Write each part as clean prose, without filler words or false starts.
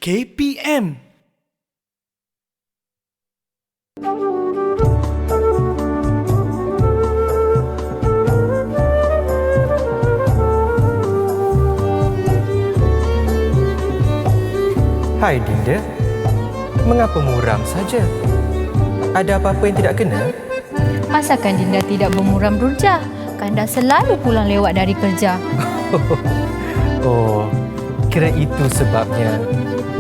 KPM. Hai Dinda, mengapa muram saja? Ada apa-apa yang tidak kena? Masakan Dinda tidak bermuram rujak? Kanda selalu pulang lewat dari kerja. Oh, kira itu sebabnya.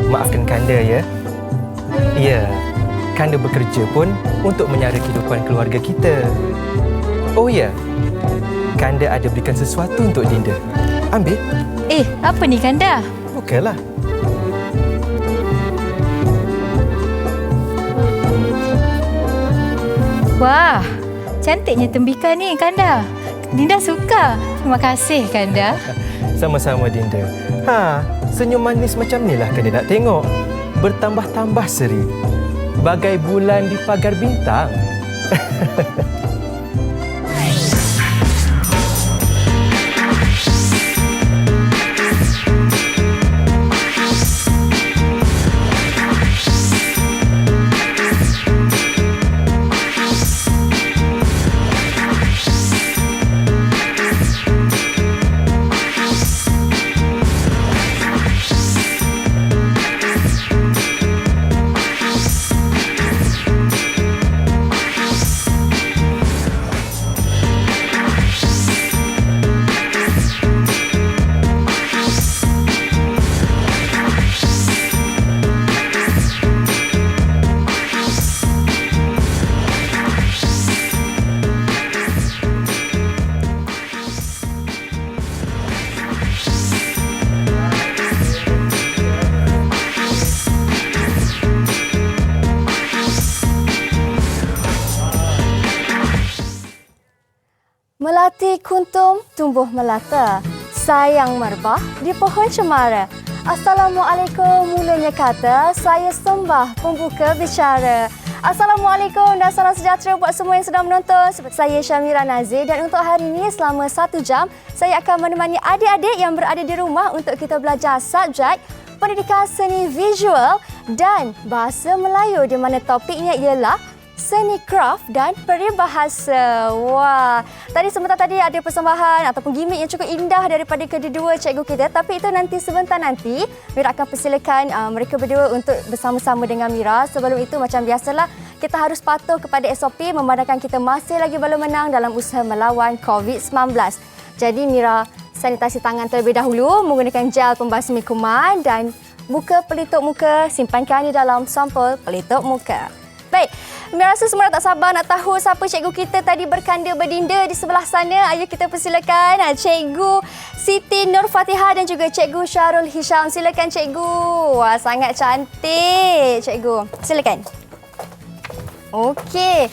Maafkan Kanda ya. Ya, Kanda bekerja pun untuk menyara kehidupan keluarga kita. Oh ya, Kanda ada berikan sesuatu untuk Dinda. Ambil. Apa ni Kanda? Bukalah. Wah, cantiknya tembikar ni Kanda. Dinda suka. Terima kasih Kanda. Sama-sama Dinda. Senyum manis macam inilah Kanda nak tengok. Bertambah-tambah seri. Bagai bulan di pagar bintang. Melati kuntum tumbuh melata, sayang merbah di pohon cemara. Assalamualaikum mulanya kata, saya sembah pembuka bicara. Assalamualaikum dan salam sejahtera buat semua yang sedang menonton. Saya Syamira Nazir dan untuk hari ini selama 1 jam, saya akan menemani adik-adik yang berada di rumah untuk kita belajar subjek pendidikan seni visual dan bahasa Melayu di mana topiknya ialah seni craft dan peribahasa. Wah, sebentar tadi ada persembahan ataupun gimmick yang cukup indah daripada kedua-dua cikgu kita. Tapi itu nanti sebentar nanti Mira akan persilakan mereka berdua untuk bersama-sama dengan Mira. Sebelum itu macam biasalah kita harus patuh kepada SOP memandangkan kita masih lagi belum menang dalam usaha melawan COVID-19. Jadi Mira sanitasi tangan terlebih dahulu menggunakan gel pembasmi kuman dan buka pelitup muka, simpankan di dalam sampul pelitup muka. Baik, Mira rasa semua tak sabar nak tahu siapa cikgu kita tadi berkanda berdinda di sebelah sana. Ayo kita persilakan Cikgu Siti Nur Fatihah dan juga Cikgu Syahrul Hisham. Silakan Cikgu. Wah, sangat cantik Cikgu. Silakan. Okey.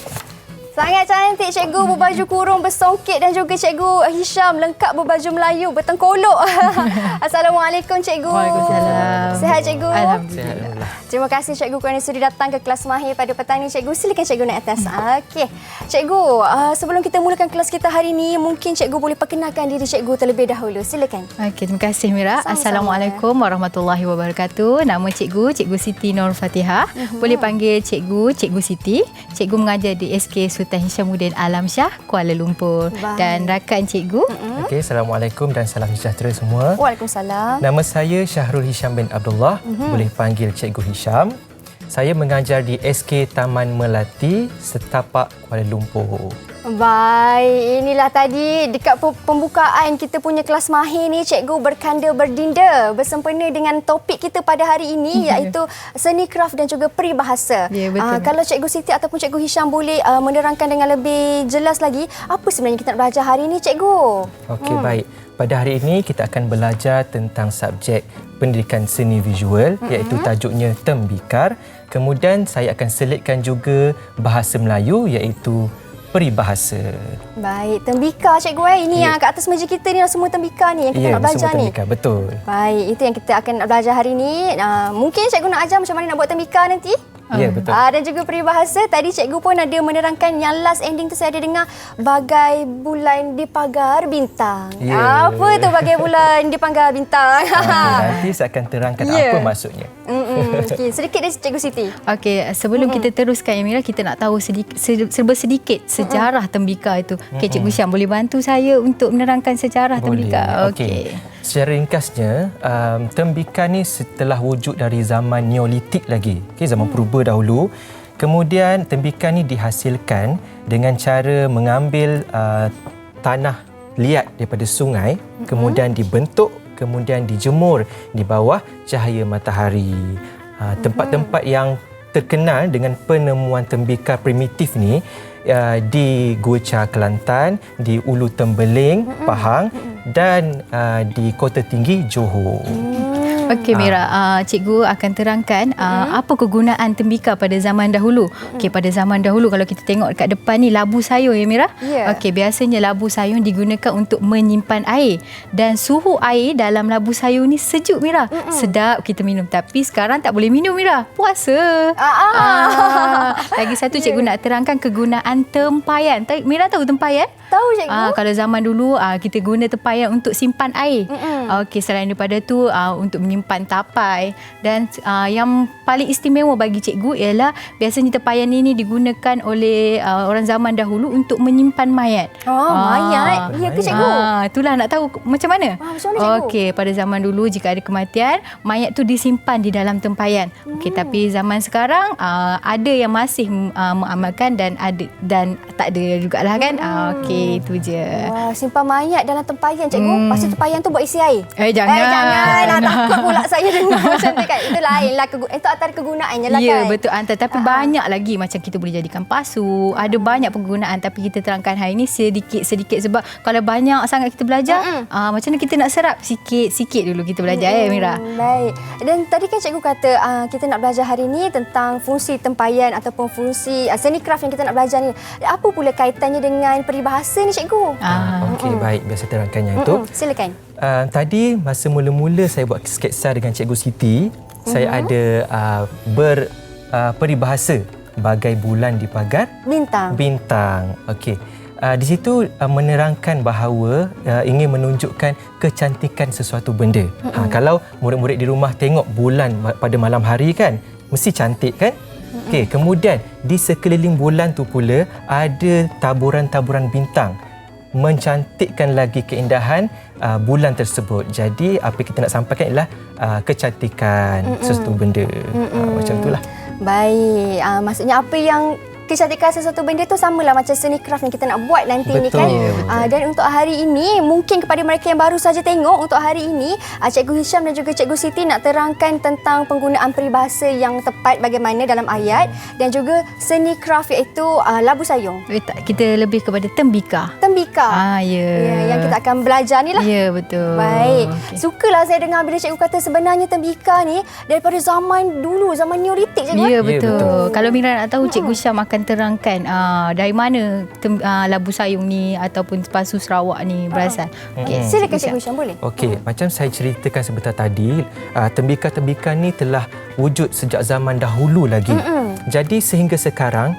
Sangat cantik Cikgu berbaju kurung bersongkit dan juga Cikgu Hisham lengkap berbaju Melayu bertengkolok. Assalamualaikum Cikgu. Waalaikumsalam. Sihat Cikgu? Alhamdulillah. Terima kasih Cikgu kerana sudi datang ke kelas mahir pada petang ini Cikgu. Silakan Cikgu naik atas. Okey. Cikgu, sebelum kita mulakan kelas kita hari ini, mungkin Cikgu boleh perkenalkan diri Cikgu terlebih dahulu. Silakan. Okey, terima kasih Mira. Sama-sama. Assalamualaikum warahmatullahi wabarakatuh. Nama Cikgu Siti Nur Fatihah. Boleh panggil Cikgu Siti. Cikgu mengajar di SK Sultan Hishamuddin Alam Shah, Kuala Lumpur. Baik. Dan rakan Cikgu. Okey, Assalamualaikum dan salam sejahtera semua. Waalaikumsalam. Nama saya Syahrul Hisham bin Abdullah. Boleh panggil Cikgu Hisham. Saya mengajar di SK Taman Melati, Setapak, Kuala Lumpur. Baik, inilah tadi dekat pembukaan kita punya kelas mahir ni Cikgu berkanda berdinda bersempena dengan topik kita pada hari ini iaitu seni craft dan juga peribahasa. Ya, betul. Kalau Cikgu Siti ataupun Cikgu Hisham boleh menerangkan dengan lebih jelas lagi apa sebenarnya kita nak belajar hari ini Cikgu? Okey, baik. Pada hari ini kita akan belajar tentang subjek pendidikan seni visual iaitu tajuknya tembikar. Kemudian saya akan selitkan juga bahasa Melayu iaitu peribahasa. Baik, tembikar Cikgu Ini yang kat atas meja kita ni semua tembikar ni yang kita nak belajar semua tembikar, betul. Baik, itu yang kita akan belajar hari ini. Mungkin Cikgu nak ajar macam mana nak buat tembikar nanti? Ya, betul. Dan juga peribahasa. Tadi cikgu pun ada menerangkan yang last ending tu saya ada dengar bagai bulan di pagar bintang. Ya. Apa tu bagai bulan di pagar bintang? Nanti saya akan terangkan apa maksudnya. Okey, sedikit dari Cikgu Siti. Okey, sebelum kita teruskan Amira, kita nak tahu serba sedikit sejarah tembika itu. Okey, Cikgu Syam boleh bantu saya untuk menerangkan sejarah tembika? Okey. Secara ringkasnya, tembika ni setelah wujud dari zaman Neolitik lagi. Okey, zaman purba dahulu. Kemudian tembika ni dihasilkan dengan cara mengambil tanah liat daripada sungai, kemudian dibentuk, kemudian dijemur di bawah cahaya matahari. Tempat-tempat yang terkenal dengan penemuan tembika primitif ni di Gua Cha Kelantan, di Ulu Tembeling, Pahang dan di Kota Tinggi, Johor. Okey Mira, cikgu akan terangkan apa kegunaan tembika pada zaman dahulu. Okey, pada zaman dahulu kalau kita tengok dekat depan ni labu sayur ya Mira. Okey, biasanya labu sayur digunakan untuk menyimpan air dan suhu air dalam labu sayur ni sejuk Mira. Sedap kita minum, tapi sekarang tak boleh minum Mira. Puasa. Lagi satu cikgu nak terangkan kegunaan tempayan. Mira tahu tempayan? Tahu cikgu. Kalau zaman dulu kita guna tempayan untuk simpan air. Okey, selain daripada tu untuk menyimpan tapai, dan yang paling istimewa bagi cikgu ialah biasanya tempayan ini digunakan oleh orang zaman dahulu untuk menyimpan mayat. Mayat? Ya ke cikgu? Itulah nak tahu macam mana? Macam mana cikgu? Okey, pada zaman dulu jika ada kematian, mayat tu disimpan di dalam tempayan. Okey, tapi zaman sekarang ada yang masih mengamalkan dan ada dan tak ada jugalah kan. Okey, itu je. Wah, simpan mayat dalam tempayan cikgu. Lepas tu tempayan tu buat isi air. Jangan. Takut pula saya dengar macam tu kan. Itu lain lah. Itu antara kegunaannya lah kan. Ya, betul Anta. Tapi banyak lagi macam kita boleh jadikan pasu. Ada banyak penggunaan, tapi kita terangkan hari ini sedikit-sedikit sebab kalau banyak sangat kita belajar, macam mana kita nak serap sikit-sikit dulu kita belajar ya Mira. Baik. Dan tadi kan cikgu kata kita nak belajar hari ini tentang fungsi tempayan ataupun fungsi seni craft yang kita nak belajar ni. Apa pula kaitannya dengan peribahasa ni cikgu? Okey, baik. Biasa terangkan yang itu. Silakan. Tadi masa mula-mula saya buat sketsa dengan Cikgu Siti, saya ada peribahasa bagai bulan di pagar bintang. Okey. Di situ menerangkan bahawa ingin menunjukkan kecantikan sesuatu benda. Kalau murid-murid di rumah tengok bulan pada malam hari kan, mesti cantik kan? Okey, kemudian di sekeliling bulan tu pula ada taburan-taburan bintang mencantikkan lagi keindahan bulan tersebut. Jadi apa kita nak sampaikan ialah kecantikan sesuatu benda. Macam itulah. Baik. Maksudnya apa yang kecantikan sesuatu benda tu samalah macam seni craft yang kita nak buat nanti ni kan. Dan untuk hari ini, mungkin kepada mereka yang baru saja tengok, untuk hari ini Cikgu Hisham dan juga Cikgu Siti nak terangkan tentang penggunaan peribahasa yang tepat bagaimana dalam ayat dan juga seni craft iaitu labu sayung. Kita lebih kepada tembika. Ya, yang kita akan belajar ni lah. Ya, betul. Baik. Sukalah saya dengar bila cikgu kata sebenarnya tembika ni daripada zaman dulu, zaman Neolitik cikgu. Ya, betul. Kalau Mira nak tahu, Cikgu Syam akan terangkan dari mana labu sayung ni ataupun pasu Sarawak ni berasal. Okay. Silakan Cikgu Syam, boleh? Okey, macam saya ceritakan sebentar tadi, tembika-tembika ni telah wujud sejak zaman dahulu lagi. Jadi sehingga sekarang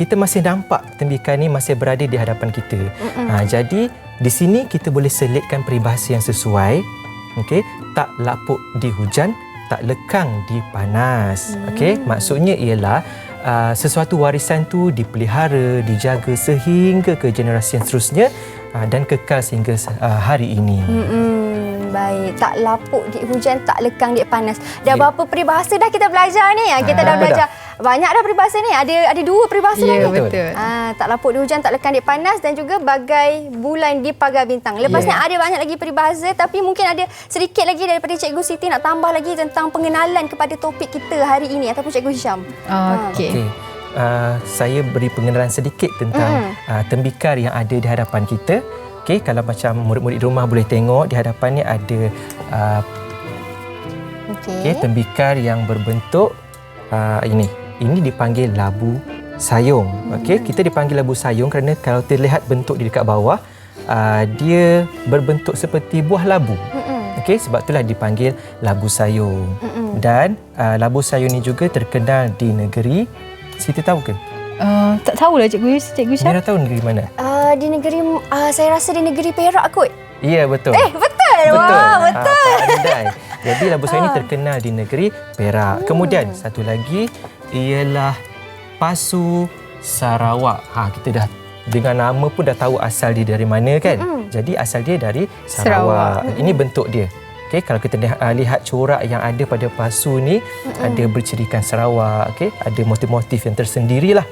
kita masih nampak tembika ni masih berada di hadapan kita. Jadi di sini kita boleh selitkan peribahasa yang sesuai. Okey, tak lapuk di hujan, tak lekang di panas. Okey, maksudnya ialah sesuatu warisan tu dipelihara, dijaga sehingga ke generasi yang seterusnya dan kekal sehingga hari ini. Baik, tak lapuk di hujan, tak lekang di panas. Dah berapa peribahasa dah kita belajar ni? Kita dah belajar banyak dah peribahasa ni. Ada 2 peribahasa dah ni. Betul. Tak lapuk di hujan, tak lekang di panas dan juga bagai bulan di pagar bintang. Lepas ni ada banyak lagi peribahasa, tapi mungkin ada sedikit lagi daripada Cikgu Siti nak tambah lagi tentang pengenalan kepada topik kita hari ini ataupun Cikgu Hisham. Okey. Saya beri pengenalan sedikit tentang tembikar yang ada di hadapan kita. Okey, kalau macam murid-murid di rumah boleh tengok di hadapan ni ada tembikar yang berbentuk ini. Ini dipanggil labu sayung. Okey, kita dipanggil labu sayung kerana kalau terlihat bentuk di dekat bawah, dia berbentuk seperti buah labu. Okey, sebab itulah dipanggil labu sayung. Dan labu sayung ni juga terkenal di negeri, Siti tahu ke? Tak tahulah Cikgu Syam. Mira tahu negeri mana? Di negeri, saya rasa di negeri Perak kot. Ya, betul. Betul. Wah, betul. Jadi labu sayur ini terkenal di negeri Perak. Kemudian satu lagi ialah pasu Sarawak. Kita dah dengan nama pun dah tahu asal dia dari mana kan. Jadi asal dia dari Sarawak. Ini bentuk dia. Okey, kalau kita lihat corak yang ada pada pasu ni, ada bercirikan Sarawak, okey, ada motif-motif yang tersendirilah.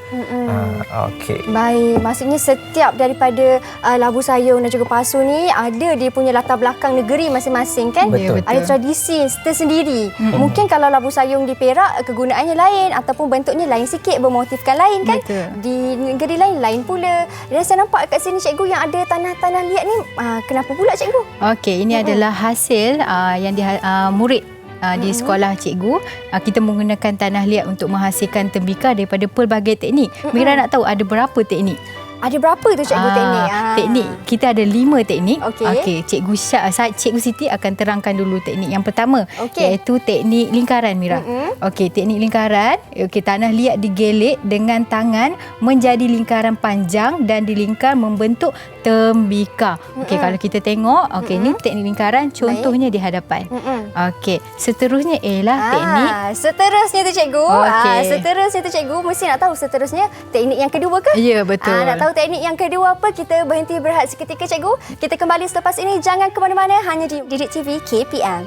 Okey. Baik, maksudnya setiap daripada labu sayung dan juga pasu ni ada dia punya latar belakang negeri masing-masing kan? Betul. Ada tradisi tersendiri. Mungkin kalau labu sayung di Perak kegunaannya lain ataupun bentuknya lain sikit, bermotifkan lain kan? Betul. Di negeri lain pula. Dan saya nampak kat sini cikgu yang ada tanah-tanah liat ni, kenapa pula cikgu? Okey, ini adalah hasil yang murid di sekolah cikgu. Kita menggunakan tanah liat untuk menghasilkan tembikar daripada pelbagai teknik. Mira nak tahu ada berapa teknik? Ada berapa tu cikgu teknik? Teknik, kita ada 5 teknik. Okey. Cikgu Siti akan terangkan dulu teknik yang pertama, iaitu teknik lingkaran, Mira. Okey, teknik lingkaran, tanah liat digelik dengan tangan menjadi lingkaran panjang dan dilingkar membentuk tembikar. Okey, kalau kita tengok, ni teknik lingkaran, contohnya di hadapan. Okey, seterusnya ialah teknik. Seterusnya tu cikgu. Okey. Seterusnya tu cikgu, mesti nak tahu seterusnya teknik yang kedua ke? Ya, betul. Nak tahu teknik yang kedua apa? Kita berhenti berehat seketika cikgu. Kita kembali selepas ini. Jangan ke mana-mana, hanya di Didik TV KPM.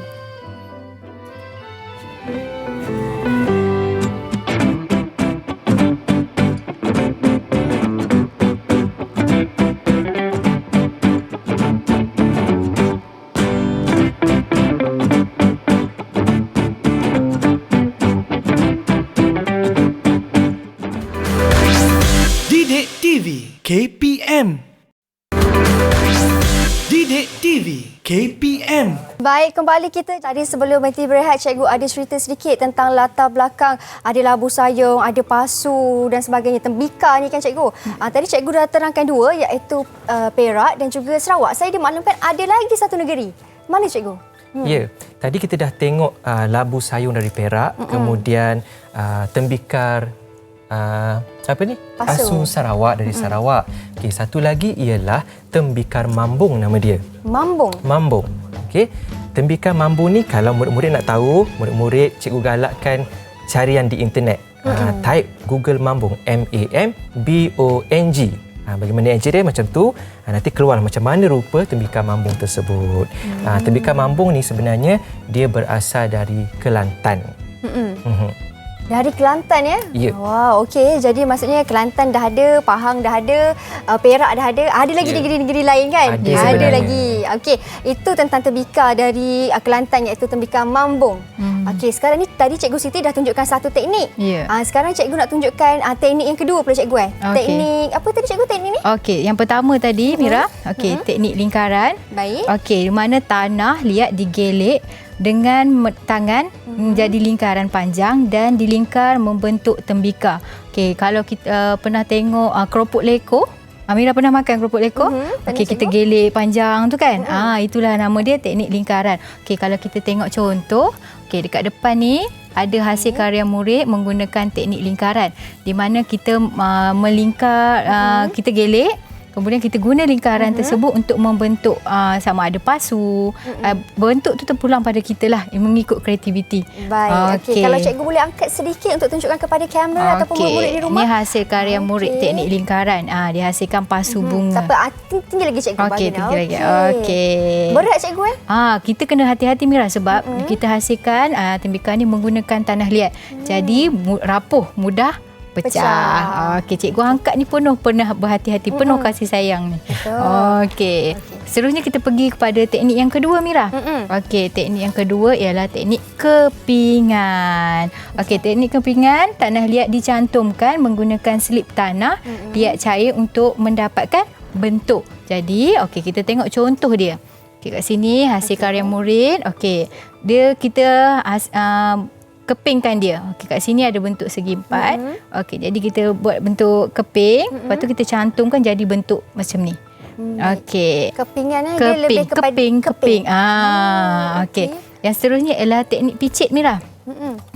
Didik TV KPM. Didik TV KPM. Baik, kembali kita. Tadi sebelum berhenti berehat, cikgu ada cerita sedikit tentang latar belakang. Ada labu sayung, ada pasu dan sebagainya. Tembikar ni kan cikgu. Tadi cikgu dah terangkan 2, iaitu Perak dan juga Sarawak. Saya dimaklumkan ada lagi satu negeri. Mana cikgu? Ya, tadi kita dah tengok labu sayung dari Perak, kemudian tembikar pasu Sarawak dari Sarawak. Okey, satu lagi ialah tembikar mambung, nama dia. Mambung. Okey. Tembikar mambung ni kalau murid-murid nak tahu, murid-murid cikgu galakkan carian di internet. Type Google mambung, MAMBONG. Bagaimana yang dia macam tu, nanti keluar macam mana rupa tembikar mambung tersebut. Tembikar mambung ni sebenarnya dia berasal dari Kelantan. Dari Kelantan ya? Ya. Wow, okey. Jadi maksudnya Kelantan dah ada, Pahang dah ada, Perak dah ada. Ada lagi negeri-negeri lain kan? Ada lagi. Okey, itu tentang tembikar dari Kelantan, iaitu tembikar mambung. Okey, sekarang ni tadi Cikgu Siti dah tunjukkan satu teknik. Sekarang Cikgu nak tunjukkan teknik yang kedua pula Cikgu. Teknik, apa tadi Cikgu teknik ni? Okey, yang pertama tadi Mira, teknik lingkaran. Baik. Okey, di mana tanah liat digelik dengan tangan menjadi lingkaran panjang dan dilingkar membentuk tembikar. Okey, kalau kita pernah tengok keropok leko, Amira pernah makan keropok leko? Okey, kita gelik panjang tu kan? Itulah nama dia, teknik lingkaran. Okey, kalau kita tengok contoh, dekat depan ni ada hasil karya murid menggunakan teknik lingkaran, di mana kita melingkar, kita gelik. Kemudian kita guna lingkaran tersebut untuk membentuk sama ada pasu. Bentuk tu terpulang pada kita lah, mengikut kreativiti. Baik. Okey. Kalau cikgu boleh angkat sedikit untuk tunjukkan kepada kamera ataupun murid di rumah. Ini hasil karya murid teknik lingkaran. Dihasilkan pasu bunga. Tak apa, tinggi lagi cikgu bagi. Tinggi lagi. Okey. Berat cikgu kita kena hati-hati Mira, sebab kita hasilkan tembikar ni menggunakan tanah liat. Jadi rapuh, mudah pecah. Okey, cikgu angkat ni pernah berhati-hati, penuh kasih sayang ni. Okey. Seterusnya kita pergi kepada teknik yang kedua Mira. Okey, teknik yang kedua ialah teknik kepingan. Okey, teknik kepingan, tanah liat dicantumkan menggunakan slip tanah liat cair untuk mendapatkan bentuk. Jadi, kita tengok contoh dia. Kat sini hasil karya murid. Okey, kita kepingkan dia. Kat sini ada bentuk segi 4. Jadi kita buat bentuk keping, lepas tu kita cantumkan jadi bentuk macam ni. Kepingan dia lebih kepada keping. Yang seterusnya ialah teknik picit Mira.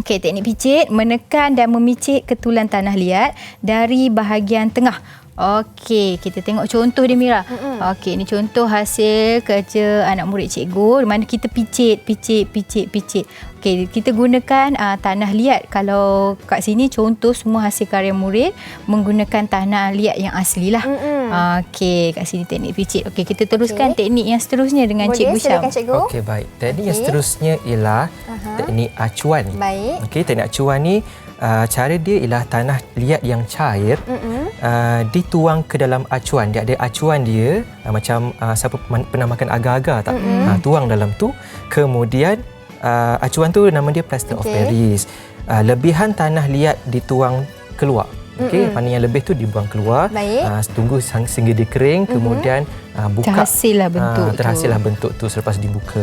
Teknik picit, menekan dan memicit ketulan tanah liat dari bahagian tengah. Okey, kita tengok contoh dia Mira. Okey, ni contoh hasil kerja anak murid cikgu di mana kita picit. Okey, kita gunakan tanah liat. Kalau kat sini contoh semua hasil karya murid menggunakan tanah liat yang asli lah. Okey, kat sini teknik picit. Okey, kita teruskan teknik yang seterusnya dengan Cikgu Syam. Silakan cikgu. Okey, baik. Teknik yang seterusnya ialah teknik acuan. Baik. Okey, teknik acuan ni cara dia ialah tanah liat yang cair dituang ke dalam acuan. Dia ada acuan dia macam siapa pernah makan agar-agar tak? Tuang dalam tu. Kemudian acuan tu nama dia plaster of Paris. Lebihan tanah liat dituang keluar. Okey, mana yang lebih tu dibuang keluar. Tunggu sehingga dia kering, kemudian buka. Terhasillah bentuk terhasillah bentuk tu selepas dibuka.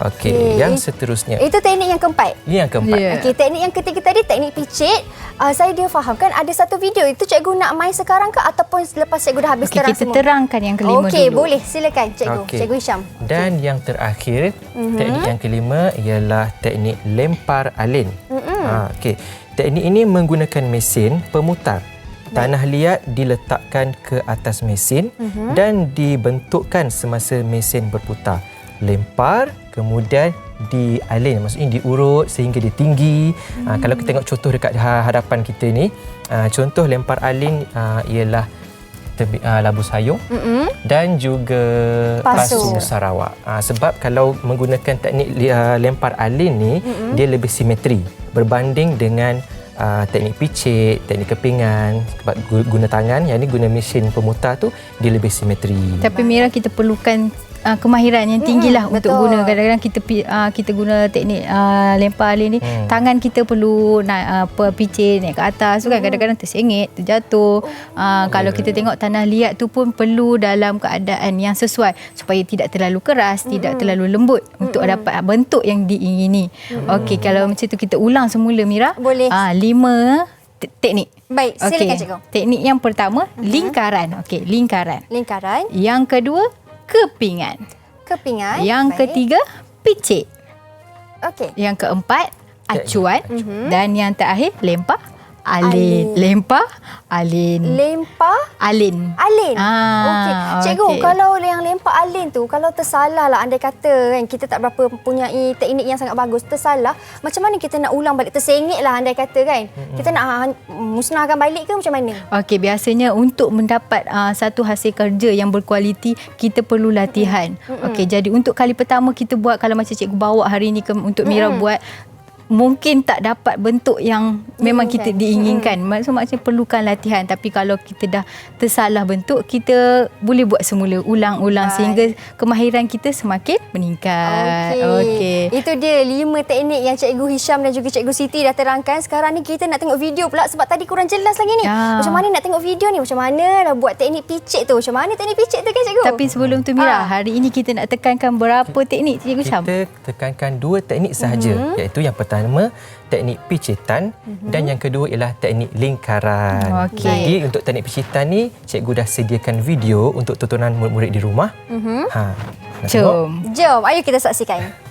Okey, yang seterusnya. Itu teknik yang keempat. Yang keempat. Ya. Okey, teknik yang ketiga tadi teknik picit. Saya dia fahamkan ada satu video itu cikgu nak main sekarang ke ataupun selepas cikgu dah habis terang kita semua? Terangkan yang kelima dulu. Okey, boleh. Silakan cikgu. Okey. Cikgu Hisham. Dan yang terakhir, teknik yang kelima ialah teknik lempar alin. Okey. Teknik ini menggunakan mesin pemutar. Tanah liat diletakkan ke atas mesin dan dibentukkan semasa mesin berputar. Lempar, kemudian dialin, maksudnya diurut sehingga dia tinggi. Kalau kita tengok contoh dekat hadapan kita ni, contoh lempar alin ialah labu sayung dan juga pasu Sarawak. Sebab kalau menggunakan teknik lempar alin ni, dia lebih simetri berbanding dengan teknik picit, teknik kepingan. Sebab guna tangan, yang ni guna mesin pemutar tu, dia lebih simetri. Tapi Mira, kita perlukan kemahiran yang tinggilah untuk guna. Kadang-kadang kita guna teknik lempar alin ni, tangan kita perlu picit naik ke atas tu kan, kadang-kadang tersengit, terjatuh. Kalau kita tengok tanah liat tu pun perlu dalam keadaan yang sesuai supaya tidak terlalu keras, tidak terlalu lembut untuk dapat bentuk yang diingini. Okey, kalau macam tu kita ulang semula Mira. Boleh. 5 teknik. Baik, silakan cikgu. Teknik yang pertama lingkaran. Okey, lingkaran. Lingkaran. Yang kedua kepingan. Kepingan. Yang ketiga picit. Okey. Yang keempat acuan. Dan yang terakhir lempar alin. Lempar alin. Lempar Alin. alin. Okey. Cikgu, okey. kalau yang lempar alin tu, kalau tersalah lah andai kata kan, kita tak berapa mempunyai teknik yang sangat bagus, tersalah, macam mana kita nak ulang balik? Tersengit lah andai kata kan. Kita nak musnahkan balik ke macam mana? Okey, biasanya untuk mendapat satu hasil kerja yang berkualiti, kita perlu latihan. Okey, jadi untuk kali pertama kita buat, kalau macam cikgu bawa hari ni untuk Mira buat, mungkin tak dapat bentuk yang memang kita diinginkan. Maksudnya perlukan latihan. Tapi kalau kita dah tersalah bentuk, kita boleh buat semula, ulang-ulang sehingga kemahiran kita semakin meningkat. Okey. Itu dia 5 teknik yang Cikgu Hisham dan juga Cikgu Siti dah terangkan. Sekarang ni kita nak tengok video pula sebab tadi kurang jelas lagi ni. Macam mana nak tengok video ni? Macam mana dah buat teknik picit tu? Macam mana teknik picit tu kan Cikgu? Tapi sebelum tu Mira, hari ini kita nak tekankan berapa teknik Cikgu Syam? Kita tekankan 2 teknik sahaja, iaitu yang pertama teknik picitan dan yang kedua ialah teknik lingkaran. Okey. Jadi untuk teknik picitan ni, cikgu dah sediakan video untuk tontonan murid-murid di rumah. Nak tengok? Jom, ayo kita saksikan.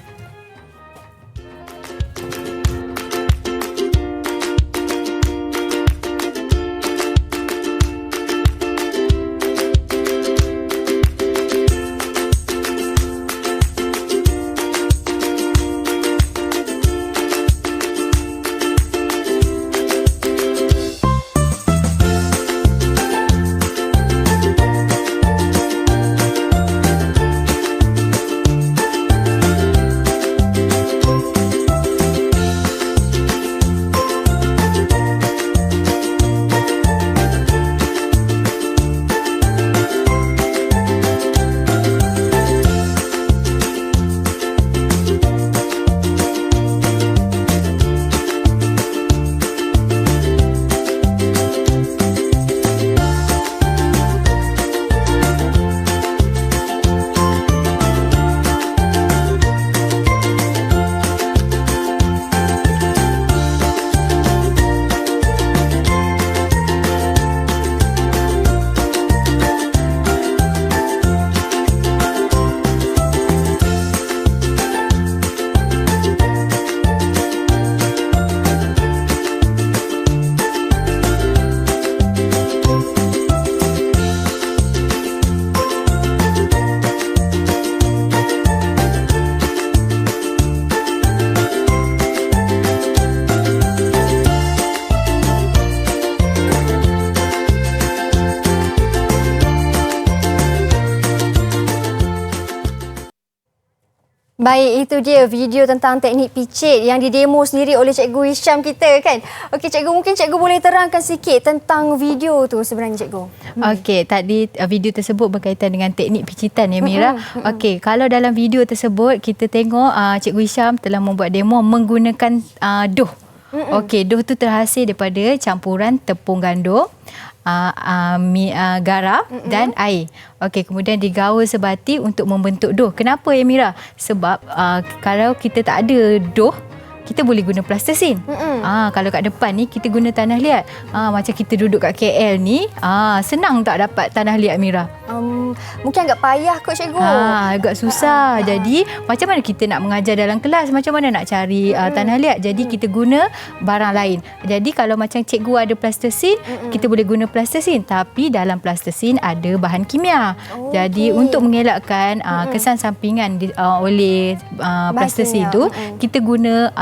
Baik, itu dia video tentang teknik picit yang didemo sendiri oleh Cikgu Hisham kita kan. Okey Cikgu, mungkin Cikgu boleh terangkan sikit tentang video tu sebenarnya Cikgu. Okey, tadi video tersebut berkaitan dengan teknik picitan ya Mira. Okey, kalau dalam video tersebut kita tengok Cikgu Hisham telah membuat demo menggunakan dough. Okey, dough tu terhasil daripada campuran tepung gandum, garam dan air. Okey, kemudian digaul sebati untuk membentuk dough. Kenapa ya Mira? Sebab kalau kita tak ada dough, kita boleh guna plastisin. Kalau kat depan ni kita guna tanah liat. Macam kita duduk kat KL ni, senang tak dapat tanah liat Mira? Mungkin agak payah kot Cikgu. Agak susah. Jadi macam mana kita nak mengajar dalam kelas? Macam mana nak cari tanah liat? Jadi kita guna barang lain. Jadi kalau macam cikgu ada plastisin, kita boleh guna plastisin. Tapi dalam plastisin ada bahan kimia. Jadi untuk mengelakkan kesan sampingan oleh plastisin tu, kita guna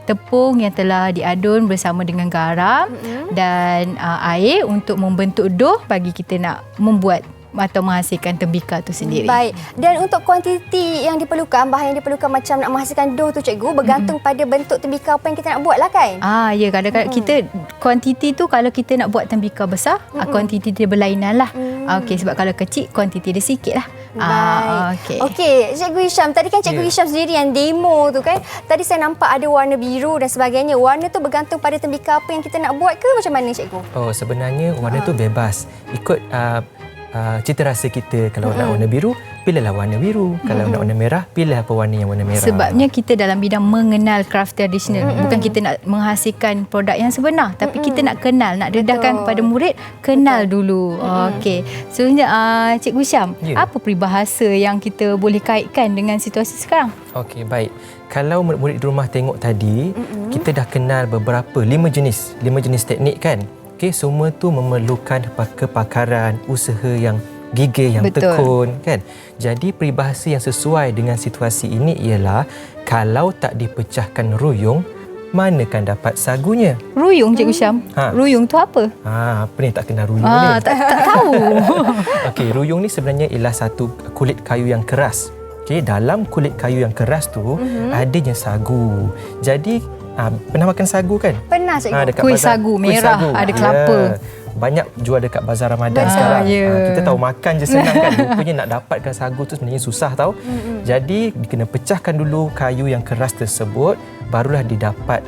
tepung yang telah diadun bersama dengan garam dan air untuk membentuk dough bagi kita nak membuat atau menghasilkan tembikar tu sendiri. Baik. Dan untuk kuantiti yang diperlukan, bahan yang diperlukan macam nak menghasilkan dough tu Cikgu, bergantung pada bentuk tembikar apa yang kita nak buat lah kan? Ya, kadang-kadang kita kuantiti tu kalau kita nak buat tembikar besar, kuantiti dia berlainan lah. Okey, sebab kalau kecil kuantiti dia sikit lah. Okey, Cikgu Hisham, tadi kan Cikgu Hisham sendiri yang demo tu kan. Tadi saya nampak ada warna biru dan sebagainya. Warna tu bergantung pada tembikar apa yang kita nak buat ke macam mana Cikgu? Sebenarnya warna tu bebas. Ikut cita rasa kita. Kalau nak warna biru, pilihlah warna biru. Kalau nak warna merah, pilih apa warna yang warna merah. Sebabnya kita dalam bidang mengenal craft tradisional. Bukan kita nak menghasilkan produk yang sebenar, tapi kita nak kenal, nak dedahkan kepada murid, kenal dulu. Okey. So, Cikgu Syam, apa peribahasa yang kita boleh kaitkan dengan situasi sekarang? Okey, baik. Kalau murid-murid di rumah tengok tadi, kita dah kenal beberapa, 5 jenis teknik kan? Okay, semua tu memerlukan kepakaran, usaha yang gigih, yang tekun kan. Jadi peribahasa yang sesuai dengan situasi ini ialah kalau tak dipecahkan ruyung, manakan dapat sagunya. Ruyung Cikgu Syam? Ruyung tu apa? Apa ni tak kenal ruyung ni? Tak tahu. Okey, ruyung ni sebenarnya ialah satu kulit kayu yang keras. Okey, dalam kulit kayu yang keras tu adanya sagu. Jadi pernah makan sagu kan? Pernah Cikgu. Kuih sagu merah, ada kelapa. Banyak jual dekat bazar Ramadan sekarang. Kita tahu makan je senang kan. Rupanya nak dapatkan sagu tu sebenarnya susah tau. Jadi kena pecahkan dulu kayu yang keras tersebut, barulah didapat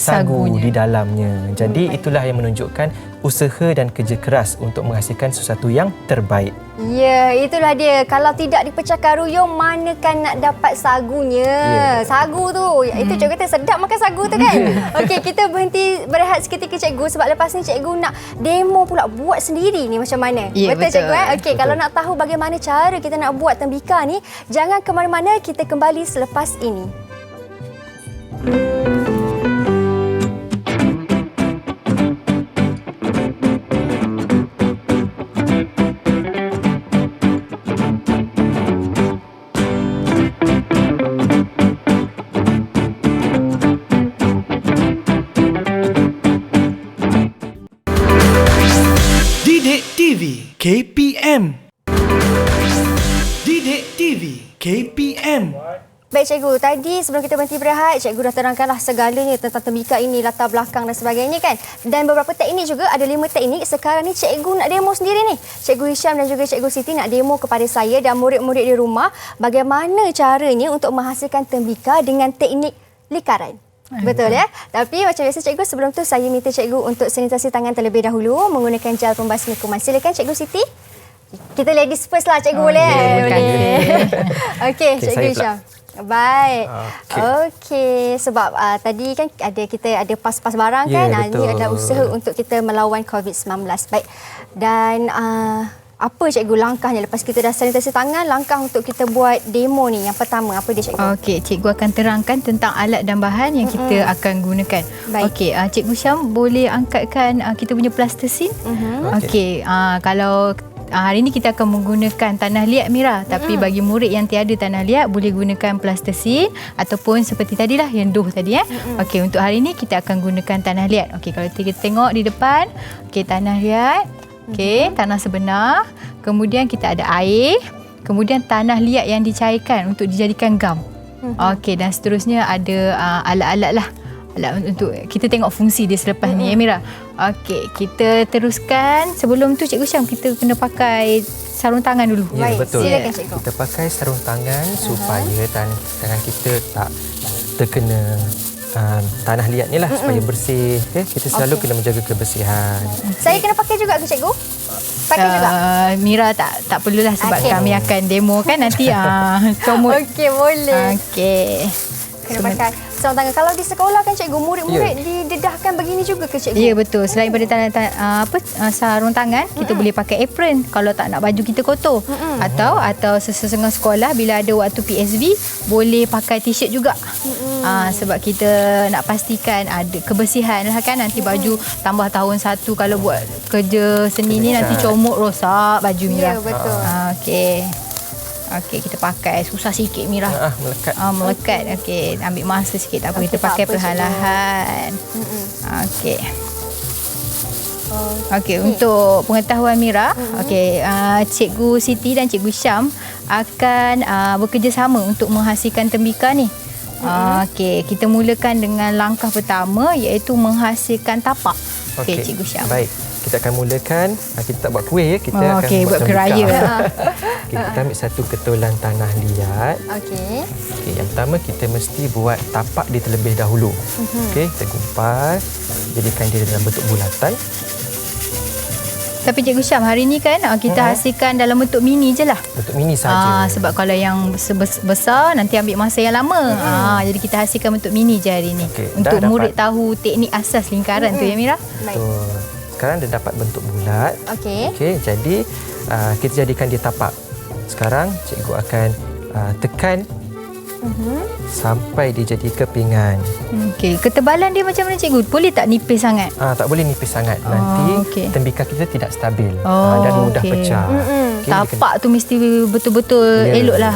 sagu di dalamnya. Jadi itulah yang menunjukkan usaha dan kerja keras untuk menghasilkan sesuatu yang terbaik. Ya, itulah dia. Kalau tidak dipecahkan ruyung, manakan nak dapat sagunya. Sagu tu. Itu cikgu kata sedap makan sagu tu kan. Okey, kita berhenti berehat seketika cikgu sebab lepas ni cikgu nak demo pula buat sendiri ni macam mana. Betul cikgu? Okey, kalau nak tahu bagaimana cara kita nak buat tembikar ni, jangan ke mana-mana, kita kembali selepas ini. Didik TV KPM. Didik TV KPM. Baik cikgu, tadi sebelum kita berhenti berehat, cikgu dah terangkanlah segalanya tentang tembikar ini, latar belakang dan sebagainya kan. Dan beberapa teknik juga, ada 5 teknik. Sekarang ni cikgu nak demo sendiri ni. Cikgu Hisham dan juga cikgu Siti nak demo kepada saya dan murid-murid di rumah bagaimana caranya untuk menghasilkan tembikar dengan teknik likaran. Betul ya? Tapi macam biasa cikgu, sebelum tu saya minta cikgu untuk sanitasi tangan terlebih dahulu menggunakan gel pembasmi kuman. Silakan cikgu Siti. Kita ladies first lah cikgu, boleh? Boleh. Okey, cikgu Hisham. Baik. Okey, sebab tadi kan kita ada pas-pas barang kan. Ini adalah usaha untuk kita melawan COVID-19. Baik. Dan apa cikgu langkahnya lepas kita dah sanitasi tangan, langkah untuk kita buat demo ni yang pertama apa dia cikgu? Okey, cikgu akan terangkan tentang alat dan bahan yang kita akan gunakan. Okey, cikgu Syam boleh angkatkan kita punya plastisin. Okey, kalau hari ini kita akan menggunakan tanah liat Mira, tapi bagi murid yang tiada tanah liat boleh gunakan plastisin ataupun seperti tadilah yang dough tadi Okey, untuk hari ini kita akan gunakan tanah liat. Okey, kalau kita tengok di depan, okey tanah liat. Okey, tanah sebenar. Kemudian kita ada air. Kemudian tanah liat yang dicairkan untuk dijadikan gam. Okey, dan seterusnya ada alat-alat lah. Alat untuk kita tengok fungsi dia selepas ni, Mira. Okey, kita teruskan. Sebelum tu Cikgu Syam, kita kena pakai sarung tangan dulu. Ya, betul. Silakan Cikgu. Kita pakai sarung tangan supaya tangan kita tak terkena tanah liat ni lah, supaya bersih. Kita selalu kena menjaga kebersihan. Saya kena pakai juga ke Cikgu? Pakai juga? Mira tak perlulah sebab kami akan demo kan nanti comot. Okey, boleh. Okey. Kena pakai sarung tangan. Kalau di sekolah kan Cikgu, murid-murid didedahkan begini juga ke Cikgu? Ya, betul. Selain pada sarung tangan, kita boleh pakai apron kalau tak nak baju kita kotor. Atau sesetengah sekolah bila ada waktu PSB boleh pakai t-shirt juga. Sebab kita nak pastikan ada kebersihan lah kan. Nanti baju tambah tahun 1 kalau buat kerja seni ni nanti comot rosak baju Mira. Ya, betul. Okey, kita pakai. Susah sikit Mira. Melekat. Melekat. Okey, ambil masa sikit tak apa. Kita pakai perlahan-lahan. Okey. Okey, untuk pengetahuan Mira, okey, Cikgu Siti dan Cikgu Syam akan bekerjasama untuk menghasilkan tembikar ni. Okey, kita mulakan dengan langkah pertama iaitu menghasilkan tapak. Okey, Cikgu Syam. Baik. Kita akan mulakan, kita tak buat kuih ya, kita akan buat keraya. Kita ambil satu ketulan tanah liat. Okey. Okey, yang pertama kita mesti buat tapak dia terlebih dahulu. Okey, kita gumpas, jadikan dia dalam bentuk bulatan. Tapi Cikgu Syam, hari ni kan kita hasilkan dalam bentuk mini je lah. Bentuk mini saja. Sebab kalau yang besar nanti ambil masa yang lama. Jadi kita hasilkan bentuk mini je hari ni. Okey, untuk dah murid dapat. tahu teknik asas lingkaran tu ya Mira. Betul. Sekarang dah dapat bentuk bulat. Okey. Okey, jadi kita jadikan dia tapak. Sekarang cikgu akan tekan sampai dia jadi kepingan. Okey, ketebalan dia macam mana Cikgu? Boleh tak nipis sangat? Tak boleh nipis sangat. Nanti tembikar kita tidak stabil dan mudah pecah. Okay, tapak tu mesti betul-betul eloklah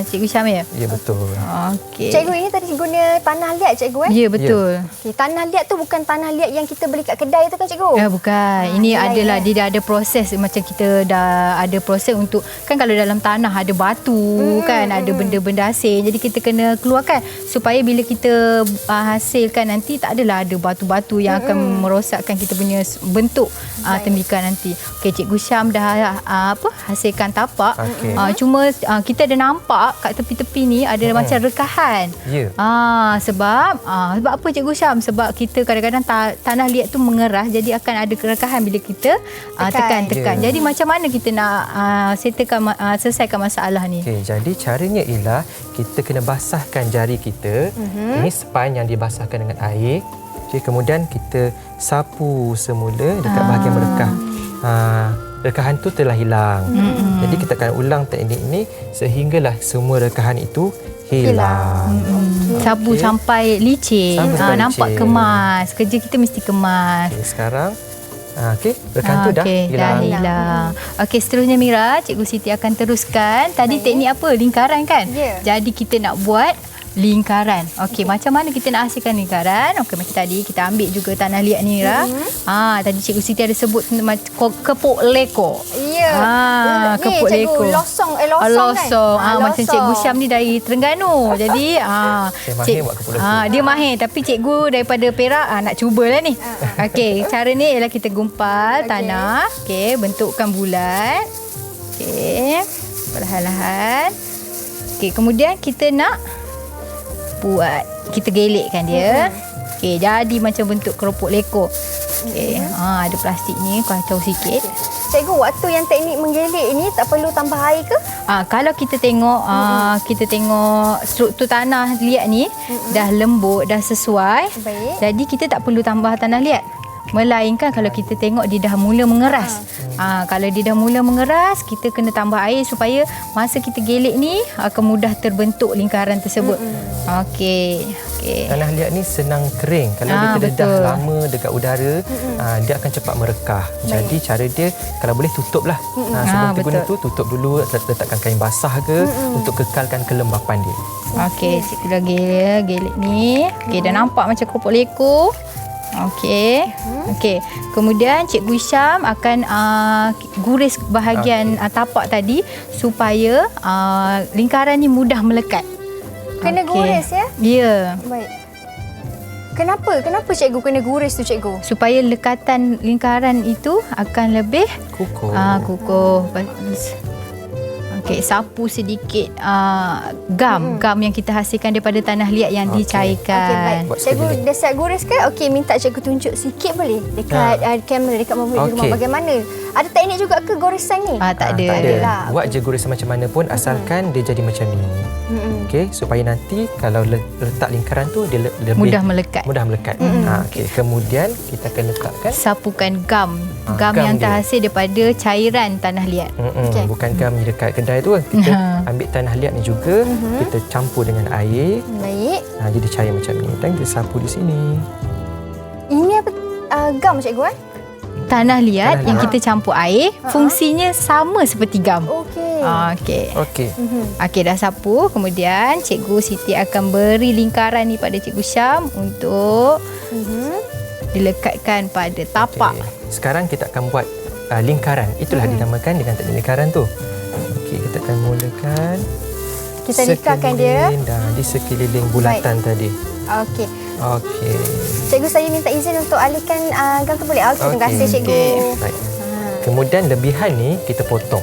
Cikgu Syam ya? Ya, betul. Okey. Cikgu, ini tadi guna tanah liat Cikgu Ya, betul. Okey, tanah liat tu bukan tanah liat yang kita beli kat kedai tu kan Cikgu? Bukan. Ini adalah dia dah ada proses, macam kita dah ada proses untuk, kan kalau dalam tanah ada batu kan, ada benda-benda asing. Jadi kita kena keluarkan supaya bila kita hasilkan nanti tak adalah ada batu-batu yang akan merosakkan kita punya bentuk tembikar nanti. Okey, Cikgu Syam dah hasilkan tapak. Cuma kita ada nampak kat tepi-tepi ni ada macam rekahan. Ya. Sebab apa Cikgu Syam? Sebab kita kadang-kadang tanah liat tu mengeras, jadi akan ada kerekahan bila kita tekan. Jadi macam mana kita nak selesaikan masalah ni? Okey, jadi caranya ialah kita kena basahkan jari kita. Ini span yang dibasahkan dengan air. Okey, kemudian kita sapu semula dekat bahagian merekah. Rekahan tu telah hilang. Jadi kita akan ulang teknik ini sehinggalah semua rekahan itu hilang. Sapu sampai licin. Nampak licin. Kemas. Kerja kita mesti kemas. Okey, sekarang rekahan tu dah hilang. Okey, seterusnya Mira, Cikgu Siti akan teruskan. Tadi teknik apa? Lingkaran kan? Jadi kita nak buat lingkaran. Okey, macam mana kita nak hasilkan lingkaran? Okey, macam tadi kita ambil juga tanah liat ni Mira. Tadi Cikgu Siti ada sebut kepuk leko. Ya. Kepuk leko. Losong kan? Macam Cikgu Syam ni dari Terengganu. Jadi dia mahir, tapi cikgu daripada Perak nak cubalah ni. Okey, cara ni ialah kita gumpal tanah. Okey, bentukkan bulat. Okey, perlahan-lahan. Okey, kemudian kita nak kita gelekkan dia. Okey, jadi macam bentuk keropok leko. Okey, ada plastik ni, kacau sikit. Cikgu, waktu yang teknik menggelek ini tak perlu tambah air ke? Kalau kita tengok struktur tanah liat ni dah lembut, dah sesuai. Baik. Jadi kita tak perlu tambah tanah liat. Melainkan kalau kita tengok dia dah mula mengeras. Kalau dia dah mula mengeras, kita kena tambah air supaya masa kita gelek ni akan mudah terbentuk lingkaran tersebut. Okey. Tanah liat ni senang kering. Kalau dia terdedah lama dekat udara, dia akan cepat merekah. Jadi cara dia kalau boleh tutuplah. Sebelum kita guna tu tutup dulu, letakkan kain basah ke untuk kekalkan kelembapan dia. Okey, cikgu dah gelek ni. Okey, dah nampak macam keropok leko. Okey. Okey. Kemudian Cikgu Syam akan guris bahagian tapak tadi supaya lingkaran ni mudah melekat. Kena guris ya? Ya. Baik. Kenapa? Kenapa cikgu kena guris tu cikgu? Supaya lekatan lingkaran itu akan lebih Kukuh. kukuh. Okey, sapu sedikit gam yang kita hasilkan daripada tanah liat yang Okey, dicairkan. baik. Cikgu dah siap guris ke? Okey, minta cikgu tunjuk sikit boleh dekat kamera dekat mobil di rumah bagaimana? Ada teknik juga ke gorisan ni? Tak ada. Tak ada. lah. Buat je gorisan macam mana pun asalkan dia jadi macam ni. Okey, supaya nanti kalau letak lingkaran tu dia lebih Mudah melekat. Mudah melekat. Okey, kemudian kita akan letakkan Sapukan gam gam yang dia. terhasil daripada cairan tanah liat. Okey. Bukan gam ni dekat kedai tu. Kita ambil tanah liat ni juga, kita campur dengan air. Baik. Jadi cair macam ni. Dan kita sapu di sini. Ini apa? Gam cikgu Tanah liat Tanah yang liat. kita campur air, fungsinya sama seperti gam. Okey. Okey. Okey. Okey, dah sapu. Kemudian Cikgu Siti akan beri lingkaran ni pada Cikgu Syam untuk dilekatkan pada tapak. Okey. Sekarang kita akan buat lingkaran. Itulah dinamakan dengan teknik lingkaran tu. Okey, kita akan mulakan. Kita likarkan dia. Di sekeliling bulatan tadi. Okey. Okey. Cikgu, saya minta izin untuk alihkan gam tu boleh? Okey, terima Okey. kasih cikgu. Baik. Kemudian lebihan ni kita potong.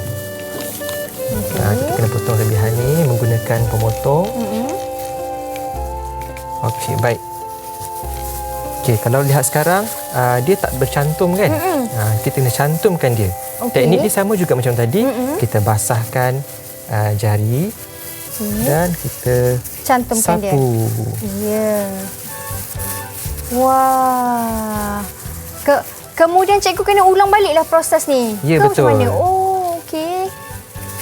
Kita kena potong lebihan ni menggunakan pemotong. Okey, baik. Okey, kalau lihat sekarang dia tak bercantum kan? Kita kena cantumkan dia. Okey. Teknik dia sama juga macam tadi. Kita basahkan jari dan kita Cantumkan dia. sapu. Ya. Wah. Kemudian cikgu kena ulang baliklah proses ni. Ya, Ke betul. Macam mana? Oh, okey.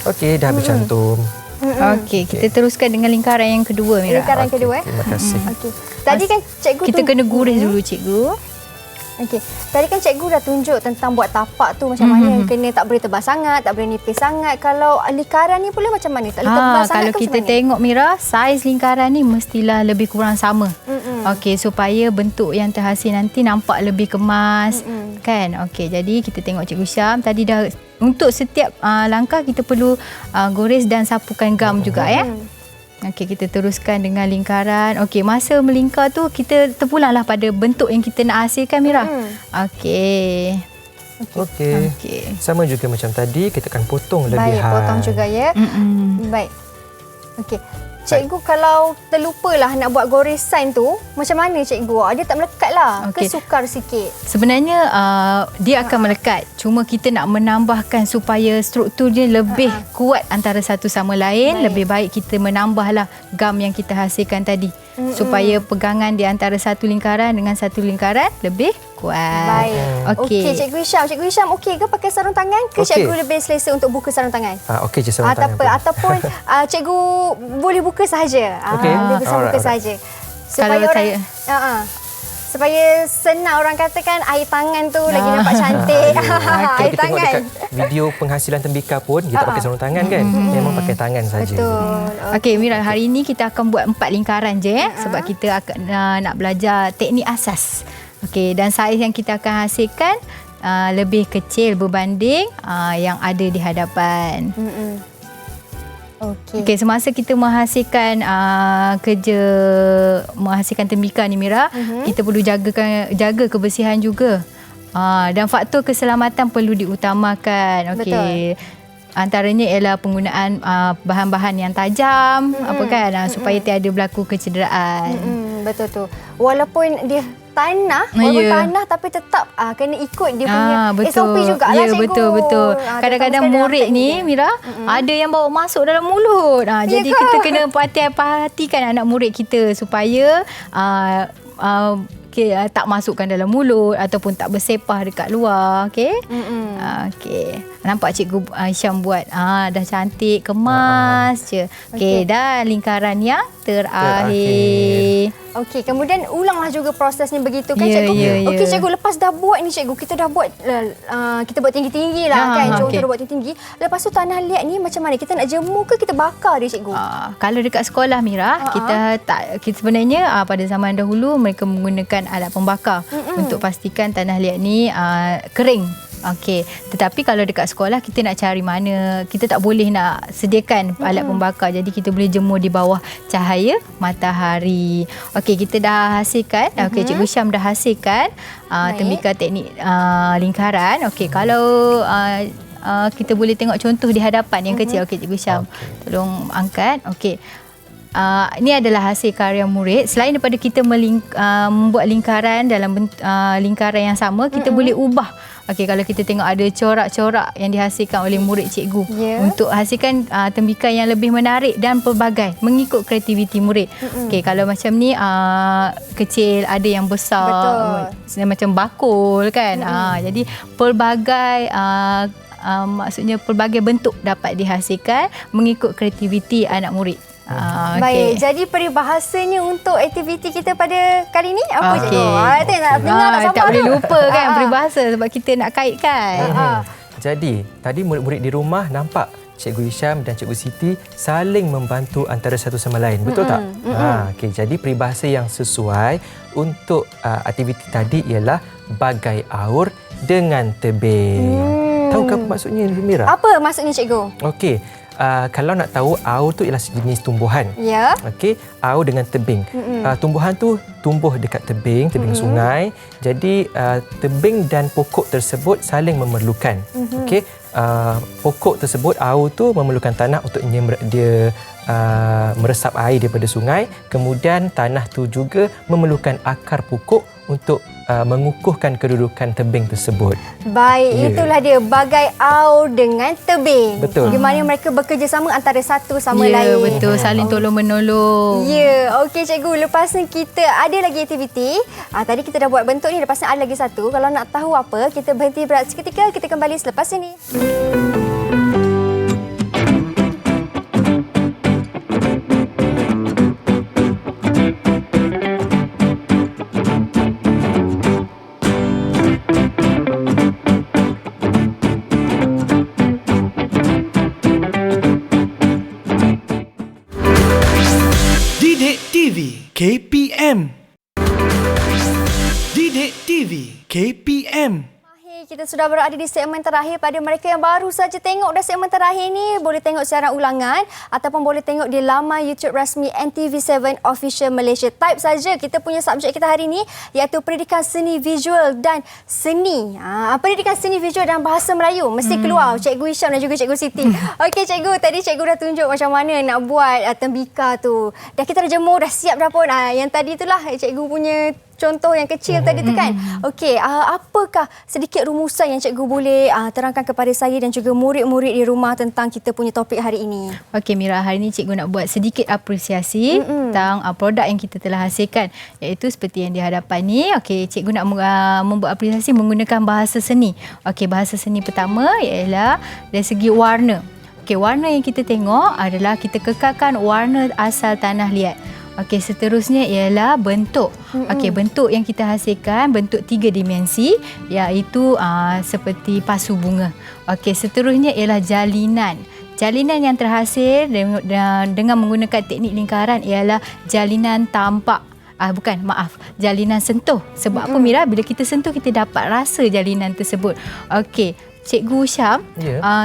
Okey, dah bercantum. Okey, kita teruskan dengan lingkaran yang kedua, Mira. Lingkaran kedua Terima kasih. Okey. Tadi kan cikgu Kita kena guris dulu, Cikgu. Okey. Tadi kan cikgu dah tunjuk tentang buat tapak tu macam mana, kena tak boleh tebal sangat, tak boleh nipis sangat. Kalau lingkaran ni pula macam mana? Tak boleh tebal sangat Kalau ke kita macam mana? tengok, Mira, saiz lingkaran ni mestilah lebih kurang sama. Okey, supaya bentuk yang terhasil nanti nampak lebih kemas, kan? Okey, jadi kita tengok Cikgu Syam tadi dah untuk setiap langkah kita perlu gores dan sapukan gam juga ya. Okey, kita teruskan dengan lingkaran. Okey, masa melingkar tu kita terpulanglah pada bentuk yang kita nak hasilkan, Mira. Okey. Okey. Okey. Sama juga macam tadi, kita akan potong Baik, lebihan. potong juga ya. Baik. Okey. Cikgu, kalau terlupalah nak buat gorisan tu, macam mana cikgu? Dia tak melekat lah. Okey. Ke sukar sikit? Sebenarnya dia akan melekat. Cuma kita nak menambahkan supaya struktur dia lebih kuat antara satu sama lain. Baik. Lebih baik kita menambahlah gam yang kita hasilkan tadi. Supaya pegangan di antara satu lingkaran dengan satu lingkaran lebih kuat. Baik. Okey. Okey, Cikgu Hisham. Cikgu Hisham okey ke pakai sarung tangan? Ke Okey. cikgu lebih selesa untuk buka sarung tangan? Okey je sarung tangan pun. Ataupun cikgu boleh buka sahaja. Okey. Dia bisa buka Alright. sahaja. Kalau Supaya orang supaya senang orang katakan air tangan tu lagi nampak Kalau cantik. kita Air tengok tangan. dekat video penghasilan tembikar pun, kita tak pakai sarung tangan kan? Memang pakai tangan saja. Betul. Okey, Mira, hari ini kita akan buat 4 lingkaran je sebab kita akan nak belajar teknik asas. Okey, dan saiz yang kita akan hasilkan lebih kecil berbanding yang ada di hadapan. Okey. Okey, semasa kita menghasilkan menghasilkan tembikar ni, Mira, kita perlu jaga kebersihan juga. Dan faktor keselamatan perlu diutamakan. Okey. Antaranya ialah penggunaan bahan-bahan yang tajam, apa kan, supaya tiada berlaku kecederaan. Betul tu. Walaupun dia tanah, tanah tapi tetap kena ikut dia punya betul. SOP jugalah Ya, cikgu. betul. Kadang-kadang murid ni, Mira, ada yang bawa masuk dalam mulut. Jadi ke? kita kena perhatikan anak murid kita supaya tak masukkan dalam mulut ataupun tak bersepah dekat luar. Okey. Okey. Nampak Cikgu Hisham buat dah cantik, kemas je. Okey, dah lingkaran yang terakhir. Okey, kemudian ulanglah juga prosesnya begitu kan Ya, cikgu. ya, ya. Okey cikgu, lepas dah buat ni cikgu, kita dah buat kita buat tinggi-tinggi lah kan. Contoh okey. dah buat tinggi-tinggi. Lepas tu tanah liat ni macam mana? Kita nak jemur ke kita bakar dia cikgu? Kalau dekat sekolah Mira, kita sebenarnya pada zaman dahulu mereka menggunakan alat pembakar untuk pastikan tanah liat ni kering. Okey, tetapi kalau dekat sekolah kita nak cari mana, kita tak boleh nak sediakan alat pembakar. Jadi kita boleh jemur di bawah cahaya matahari. Okey, kita dah hasilkan. Okey, Cikgu Syam dah hasilkan tembikar teknik lingkaran. Okey, kalau kita boleh tengok contoh di hadapan yang kecil. Okey, Cikgu Syam, tolong angkat. Okey. Ini adalah hasil karya murid. Selain daripada kita membuat lingkaran dalam lingkaran yang sama, kita boleh ubah. Okey, kalau kita tengok ada corak-corak yang dihasilkan oleh murid cikgu untuk hasilkan tembikar yang lebih menarik dan pelbagai mengikut kreativiti murid. Okey, kalau macam ni kecil, ada yang besar, macam bakul kan. Jadi pelbagai maksudnya pelbagai bentuk dapat dihasilkan mengikut kreativiti anak murid. Baik, jadi peribahasanya untuk aktiviti kita pada kali ni apa cikgu? Itu nak dengar tak sama tak boleh lupa kan peribahasa sebab kita nak kaitkan. Jadi, tadi murid-murid di rumah nampak Cikgu Hisham dan Cikgu Siti saling membantu antara satu sama lain. Betul tak? Okey, jadi peribahasa yang sesuai untuk aktiviti tadi ialah bagai aur dengan tebing. Tahukah apa maksudnya, Mira? Apa maksudnya cikgu? Okey. Kalau nak tahu, aur tu ialah sejenis tumbuhan. Ya. Okey, aur dengan tebing. Tumbuhan tu tumbuh dekat tebing sungai. Jadi tebing dan pokok tersebut saling memerlukan. Okey, pokok tersebut, aur tu memerlukan tanah untuk dia meresap air daripada sungai. Kemudian tanah tu juga memerlukan akar pokok untuk mengukuhkan kedudukan tebing tersebut. Baik, itulah dia bagai aur dengan tebing. Betul. Di mana mereka bekerjasama antara satu sama Ya, lain. betul, saling tolong-menolong. Ya, okey cikgu. Lepas ni kita ada lagi aktiviti. Tadi kita dah buat bentuk ni, lepas ni ada lagi satu. Kalau nak tahu apa, kita berhenti berehat seketika. Kita kembali selepas ini. Didik TV KPM. Didik TV KPM. Kita sudah berada di segmen terakhir. Pada mereka yang baru saja tengok dah segmen terakhir ni, boleh tengok siaran ulangan ataupun boleh tengok di laman YouTube rasmi NTV7 Official Malaysia. Type saja kita punya subjek kita hari ni, iaitu Pendidikan Seni Visual dan Seni. Pendidikan Seni Visual dan Bahasa Melayu. Mesti keluar Cikgu Hisham dan juga Cikgu Siti. Okey cikgu, tadi cikgu dah tunjuk macam mana nak buat tembikar tu. Dah kita dah jemur, dah siap dah pun. Yang tadi itulah cikgu punya contoh yang kecil tadi tu kan. Okey, apakah sedikit rumusan yang cikgu boleh terangkan kepada saya dan juga murid-murid di rumah tentang kita punya topik hari ini? Okey Mira, hari ini cikgu nak buat sedikit apresiasi tentang produk yang kita telah hasilkan, iaitu seperti yang di hadapan ni. Okey, cikgu nak membuat apresiasi menggunakan bahasa seni. Okey, bahasa seni pertama ialah dari segi warna. Okey, warna yang kita tengok adalah kita kekalkan warna asal tanah liat. Okey, seterusnya ialah bentuk. Okey, bentuk yang kita hasilkan bentuk 3 dimensi, iaitu seperti pasu bunga. Okey, seterusnya ialah jalinan. Jalinan yang terhasil dengan menggunakan teknik lingkaran ialah jalinan tampak. Jalinan sentuh. Sebab apa Mira? Bila kita sentuh, kita dapat rasa jalinan tersebut. Okey, Cikgu Syam,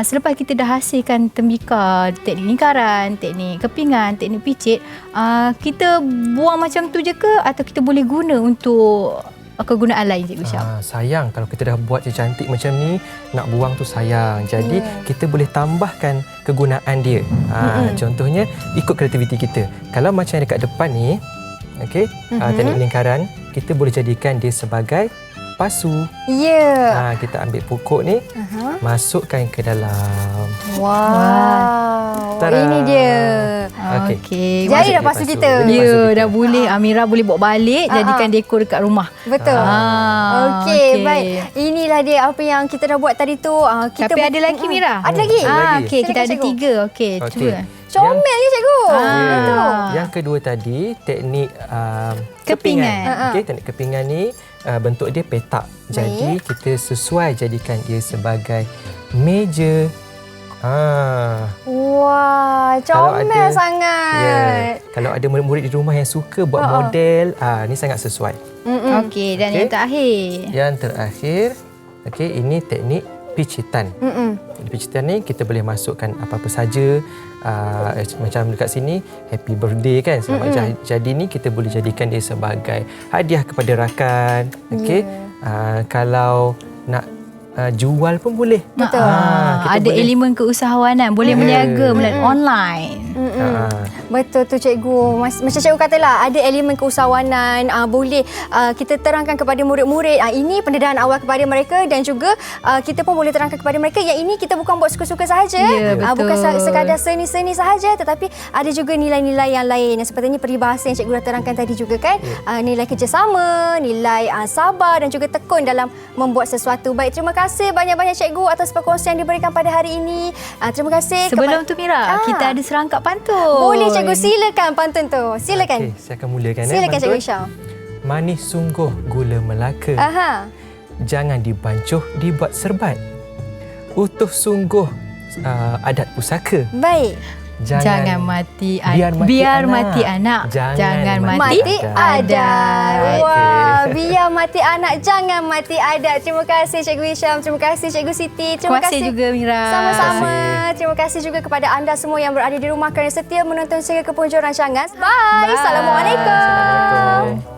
selepas kita dah hasilkan tembikar, teknik lingkaran, teknik kepingan, teknik picit, kita buang macam tu je ke atau kita boleh guna untuk kegunaan lain, Cikgu Syam? Sayang kalau kita dah buat cantik macam ni, nak buang tu sayang. Jadi kita boleh tambahkan kegunaan dia. Contohnya ikut kreativiti kita. Kalau macam dekat depan ni, okey, teknik lingkaran, kita boleh jadikan dia sebagai pasu. Ya. Kita ambil pokok ni, masukkan ke dalam. Wow. Tada. Ini dia. Okey. Jadi dah pasu kita. Ya, dah boleh. Amira boleh bawa balik, jadikan dekor dekat rumah. Betul. Okey, baik. Inilah dia apa yang kita dah buat tadi tu. Kita Tapi ada lagi, Mira? Ada lagi? Okey, kita Silakan, ada cikgu. 3. Okey, cuba. Comel ni cikgu. Betul. Yang kedua tadi, teknik Kepingan. Okey, teknik kepingan ni bentuk dia petak. Jadi kita sesuai jadikan dia sebagai meja. Wah, comel sangat. Kalau ada murid-murid di rumah yang suka buat model, ni sangat sesuai. Okey, dan yang terakhir. Yang terakhir, okey, ini teknik picitan. Picitan ni kita boleh masukkan apa-apa saja. Macam dekat sini, happy birthday kan. Selamat jadi ni kita boleh jadikan dia sebagai hadiah kepada rakan. Okey. Kalau nak jual pun boleh. Betul. Ada elemen keusahawanan, boleh berniaga melalui online. Betul tu cikgu. Macam cikgu katalah, ada elemen keusahawanan, boleh kita terangkan kepada murid-murid, ini pendedahan awal kepada mereka, dan juga kita pun boleh terangkan kepada mereka yang ini kita bukan buat suka-suka sahaja. Ya, betul. Bukan sekadar seni-seni sahaja, tetapi ada juga nilai-nilai yang lain. Sepertinya peribahasa yang cikgu dah terangkan tadi juga kan. Nilai kerjasama, nilai sabar dan juga tekun dalam membuat sesuatu. Baik, terima kasih banyak-banyak cikgu atas perkongsian yang diberikan pada hari ini. Terima kasih. Sebelum tu Mira, kita ada serangkap pantun. Boleh cikgu, silakan pantun tu. Silakan. Okey, saya akan mulakan. Silakan cikgu Syam. Manis sungguh gula Melaka. Jangan dibancuh, dibuat serbat. Utuh sungguh adat pusaka. Baik. Jangan mati biar mati anak. Jangan mati adat. Wah, Okey. biar mati anak, jangan mati adat. Terima kasih Cikgu Hisham, terima kasih Cikgu Siti. Terima kasih juga Mira. Sama-sama. Terima kasih juga kepada anda semua yang berada di rumah kerana setia menonton sehingga ke penghujung rancangan. Bye. Assalamualaikum. Assalamualaikum.